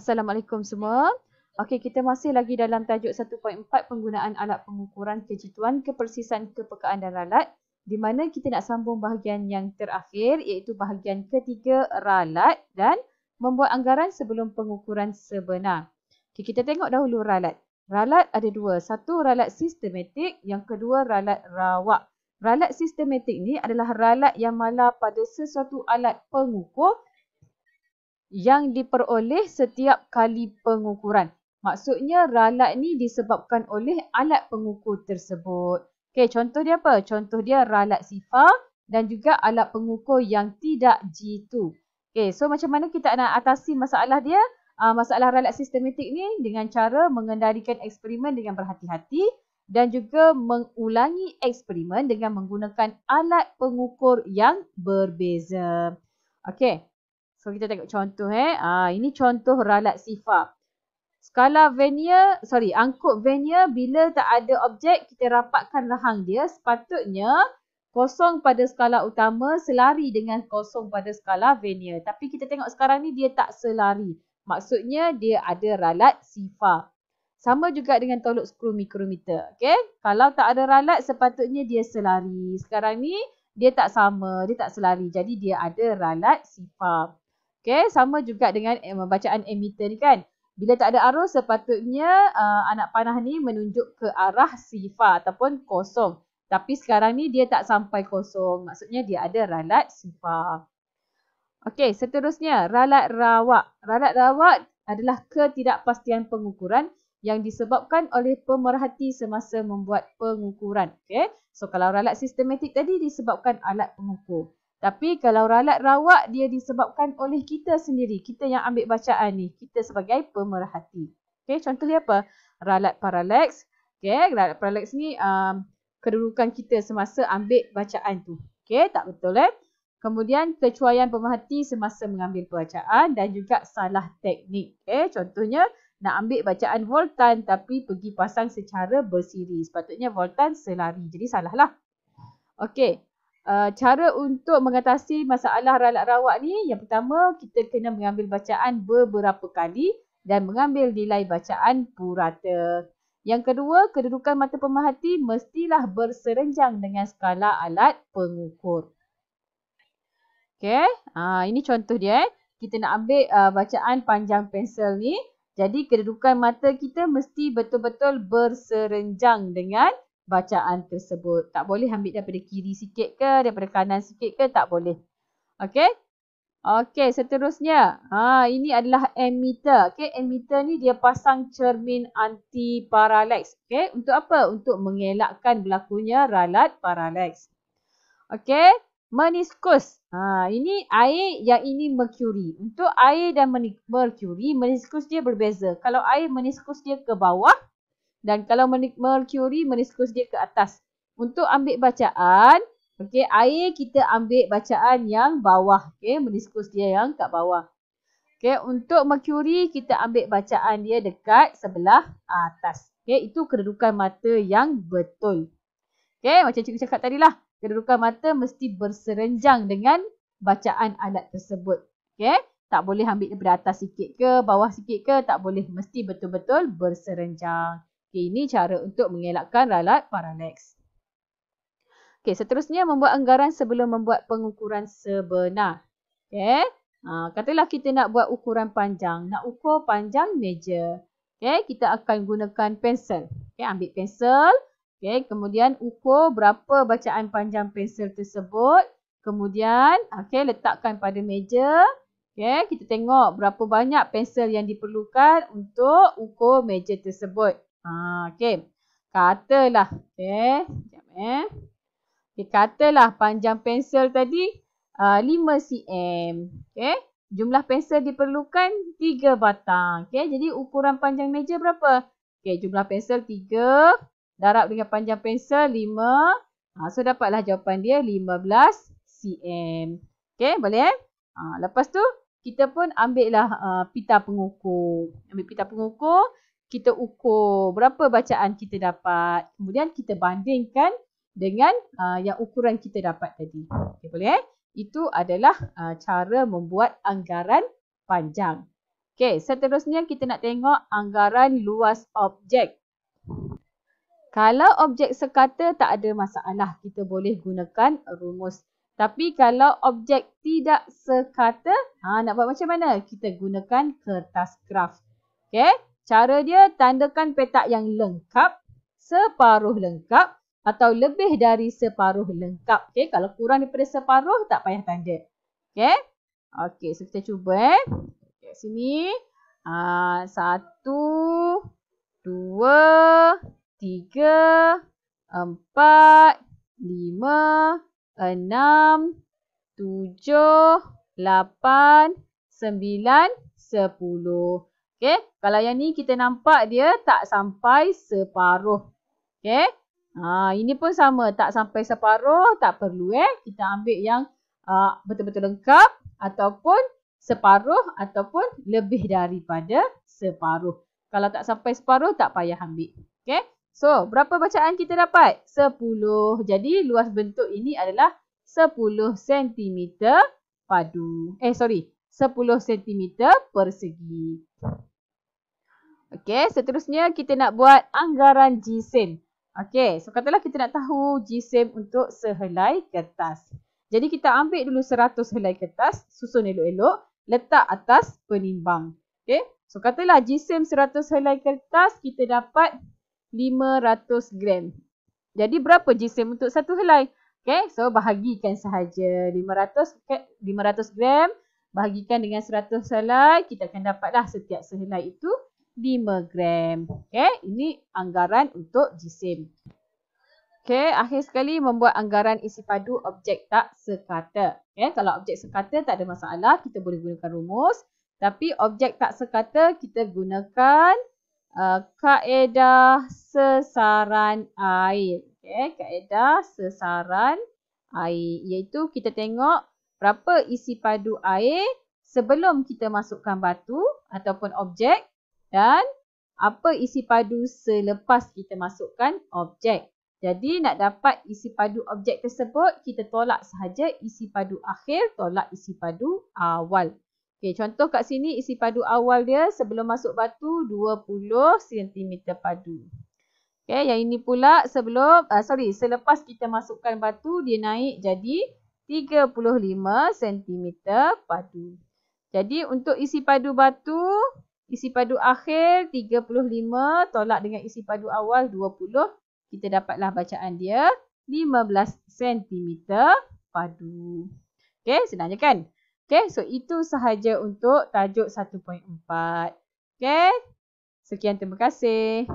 Assalamualaikum semua. Okey, kita masih lagi dalam tajuk 1.4 penggunaan alat pengukuran kejituan, kepersisan, kepekaan dan ralat, di mana kita nak sambung bahagian yang terakhir iaitu bahagian ketiga, ralat dan membuat anggaran sebelum pengukuran sebenar. Okey, kita tengok dahulu ralat. Ralat ada dua. Satu ralat sistematik, yang kedua ralat rawak. Ralat sistematik ni adalah ralat yang mana pada sesuatu alat pengukur yang diperoleh setiap kali pengukuran. Maksudnya ralat ni disebabkan oleh alat pengukur tersebut. Okey, contoh dia apa? Contoh dia ralat sifar dan juga alat pengukur yang tidak jitu. Okey, so macam mana kita nak atasi masalah dia? Masalah ralat sistematik ni dengan cara mengendalikan eksperimen dengan berhati-hati dan juga mengulangi eksperimen dengan menggunakan alat pengukur yang berbeza. Okey. So kita tengok contoh ini contoh ralat sifar. Skala vernier, angkut vernier bila tak ada objek kita rapatkan rahang dia, sepatutnya kosong pada skala utama selari dengan kosong pada skala vernier. Tapi kita tengok sekarang ni dia tak selari. Maksudnya dia ada ralat sifar. Sama juga dengan tolok skru mikrometer. Okay? Kalau tak ada ralat sepatutnya dia selari. Sekarang ni dia tak sama, dia tak selari. Jadi dia ada ralat sifar. Okay, sama juga dengan bacaan emitter ni kan. Bila tak ada arus sepatutnya anak panah ni menunjuk ke arah sifar ataupun kosong. Tapi sekarang ni dia tak sampai kosong. Maksudnya dia ada ralat sifar. Okey, seterusnya ralat rawak. Ralat rawak adalah ketidakpastian pengukuran yang disebabkan oleh pemerhati semasa membuat pengukuran. Okey, so kalau ralat sistematik tadi disebabkan alat pengukur. Tapi kalau ralat rawak dia disebabkan oleh kita sendiri. Kita yang ambil bacaan ni. Kita sebagai pemerhati. Okay, contoh dia apa? Ralat parallax. Okay, ralat parallax ni kedudukan kita semasa ambil bacaan tu. Okay, tak betul Kemudian kecuaian pemerhati semasa mengambil bacaan dan juga salah teknik. Okay, contohnya nak ambil bacaan voltan tapi pergi pasang secara bersiri. Sepatutnya voltan selari. Jadi salah lah. Okay. Cara untuk mengatasi masalah ralat rawak ni, yang pertama kita kena mengambil bacaan beberapa kali dan mengambil nilai bacaan purata. Yang kedua, kedudukan mata pemerhati mestilah berserenjang dengan skala alat pengukur. Okay, ini contoh dia. Kita nak ambil bacaan panjang pensel ni. Jadi kedudukan mata kita mesti betul-betul berserenjang dengan bacaan tersebut. Tak boleh ambil daripada kiri sikit ke, daripada kanan sikit ke, tak boleh. Okey. Okey, seterusnya. Ini adalah emitter. Okey, emitter ni dia pasang cermin anti parallax. Okey, untuk apa? Untuk mengelakkan berlakunya ralat parallax. Okey, meniskus. Ini air, yang ini merkuri. Untuk air dan merkuri, meniskus dia berbeza. Kalau air meniskus dia ke bawah, dan kalau merkuri meniskus dia ke atas. Untuk ambil bacaan, okey, air kita ambil bacaan yang bawah. Okey, meniskus dia yang kat bawah. Okey, untuk merkuri kita ambil bacaan dia dekat sebelah atas. Okey, itu kedudukan mata yang betul. Okey, macam cikgu cakap tadi lah. Kedudukan mata mesti berserenjang dengan bacaan alat tersebut. Okey, tak boleh ambil daripada atas sikit ke, bawah sikit ke, tak boleh. Mesti betul-betul berserenjang. Okay, ini cara untuk mengelakkan ralat parallax. Okay, seterusnya membuat anggaran sebelum membuat pengukuran sebenar. Okay, katalah kita nak buat ukuran panjang. Nak ukur panjang meja. Okay, kita akan gunakan pensel. Okay, ambil pensel. Okay, kemudian ukur berapa bacaan panjang pensel tersebut. Kemudian, okay, letakkan pada meja. Okay, kita tengok berapa banyak pensel yang diperlukan untuk ukur meja tersebut. Okey. Katalah, sekejap Okay, katalah panjang pensel tadi 5 cm. Okey. Jumlah pensel diperlukan 3 batang. Okey, jadi ukuran panjang meja berapa? Okey, jumlah pensel 3 darab dengan panjang pensel 5. So dapatlah jawapan dia 15 cm. Okey, boleh lepas tu kita pun ambillah pita pengukur. Ambil pita pengukur. Kita ukur berapa bacaan kita dapat. Kemudian kita bandingkan dengan yang ukuran kita dapat tadi. Okay, boleh Itu adalah cara membuat anggaran panjang. Okey, seterusnya kita nak tengok anggaran luas objek. Kalau objek sekata tak ada masalah, kita boleh gunakan rumus. Tapi kalau objek tidak sekata, nak buat macam mana? Kita gunakan kertas graf. Okey, cara dia tandakan petak yang lengkap, separuh lengkap atau lebih dari separuh lengkap. Okey, kalau kurang daripada separuh tak payah tanda. Okey. Okey, so kita cuba Okey, sini. 1, 2, 3, 4, 5, 6, 7, 8, 9, 10. Okey, kalau yang ni kita nampak dia tak sampai separuh. Okey. Ini pun sama, tak sampai separuh, tak perlu kita ambil yang betul-betul lengkap ataupun separuh ataupun lebih daripada separuh. Kalau tak sampai separuh tak payah ambil. Okey. So, berapa bacaan kita dapat? 10. Jadi, luas bentuk ini adalah 10 cm padu. 10 cm persegi. Okey, seterusnya kita nak buat anggaran jisim. Okey, so katalah kita nak tahu jisim untuk sehelai kertas. Jadi, kita ambil dulu 100 helai kertas, susun elok-elok, letak atas penimbang. Okey, so katalah jisim 100 helai kertas, kita dapat 500 gram. Jadi berapa jisim untuk satu helai? Okay, so bahagikan sahaja 500 gram bahagikan dengan 100 helai, kita akan dapatlah setiap sehelai itu 5 gram. Okay, ini anggaran untuk jisim. Okay, akhir sekali membuat anggaran isi padu objek tak sekata. Okay, kalau objek sekata tak ada masalah, kita boleh gunakan rumus. Tapi objek tak sekata kita gunakan kaedah sesaran air. Okay, kaedah sesaran air. Iaitu kita tengok berapa isi padu air sebelum kita masukkan batu ataupun objek dan apa isi padu selepas kita masukkan objek. Jadi nak dapat isi padu objek tersebut, kita tolak sahaja isi padu akhir, tolak isi padu awal. Okey, contoh kat sini isi padu awal dia sebelum masuk batu 20 cm padu. Okey, yang ini pula selepas kita masukkan batu dia naik jadi 35 cm padu. Jadi untuk isi padu batu, isi padu akhir 35 tolak dengan isi padu awal 20, kita dapatlah bacaan dia 15 cm padu. Okey, senang je kan? Okey, so itu sahaja untuk tajuk 1.4. Okey, sekian, terima kasih.